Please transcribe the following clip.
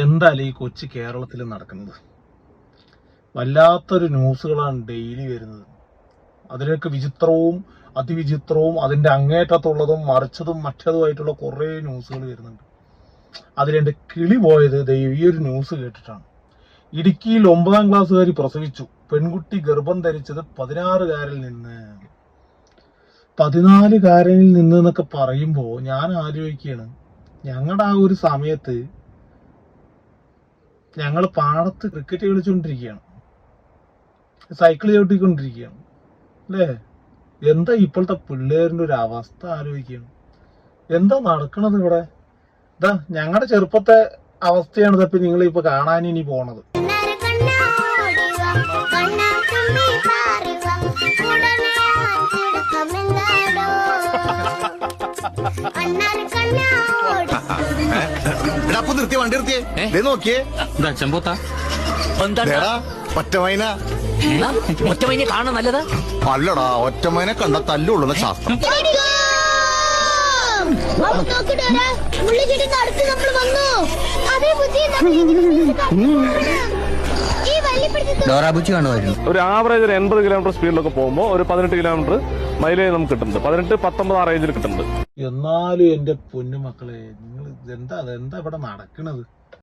എന്തായാലും ഈ കൊച്ചു കേരളത്തിൽ നടക്കുന്നത് വല്ലാത്തൊരു ന്യൂസുകളാണ് ഡെയിലി വരുന്നത്. അതിലൊക്കെ വിചിത്രവും അതിവിചിത്രവും അതിന്റെ അങ്ങേറ്റത്തുള്ളതും മറിച്ചതും മറ്റതുമായിട്ടുള്ള കുറേ ന്യൂസുകൾ വരുന്നുണ്ട്. അതിലെന്റെ കിളി പോയത് ഈ ഒരു ന്യൂസ് കേട്ടിട്ടാണ്. ഇടുക്കിയിൽ 9ാം ക്ലാസ്സുകാരി പ്രസവിച്ചു. പെൺകുട്ടി ഗർഭം ധരിച്ചത് 16കാരിൽ നിന്ന്. 14കാരനിൽ നിന്ന് എന്നൊക്കെ പറയുമ്പോ ഞാൻ ആലോചിക്കുകയാണ്, ഞങ്ങളുടെ ആ ഒരു സമയത്ത് ഞങ്ങൾ പാടത്ത് ക്രിക്കറ്റ് കളിച്ചുകൊണ്ടിരിക്കുകയാണ്, സൈക്കിൾ ചവിട്ടിക്കൊണ്ടിരിക്കുകയാണ് അല്ലേ. എന്താ ഇപ്പോഴത്തെ പിള്ളേരിന്റെ ഒരു അവസ്ഥ ആലോചിക്കുകയാണ്. എന്താ നടക്കണത് ഇവിടെ? ഇതാ ഞങ്ങളുടെ ചെറുപ്പത്തെ അവസ്ഥയാണ് ഇതപ്പോ നിങ്ങൾ ഇപ്പൊ കാണാൻ ഇനി പോണത്. നിർത്തിയ വണ്ടി നിർത്തിയേ നോക്കിയേ ഒറ്റമൈന ഒറ്റമൈനെ കാണാൻ നല്ലതാ അല്ലടാ. ഒറ്റമൈനെ കണ്ട തല്ലുള്ളൂ ശാസ്ത്രം. ഒരു ആവറേജ് ഒരു 80 കിലോമീറ്റർ സ്പീഡിലൊക്കെ പോകുമ്പോൾ ഒരു 18 കിലോമീറ്റർ മൈലേജ് നമുക്ക് കിട്ടുന്നുണ്ട്. 18-19 ആ റേഞ്ചിൽ കിട്ടുന്നുണ്ട്. എന്നാലും എന്റെ പൊന്നു മക്കളെ, നിങ്ങൾ എന്താ ഇവിടെ നടക്കണത്?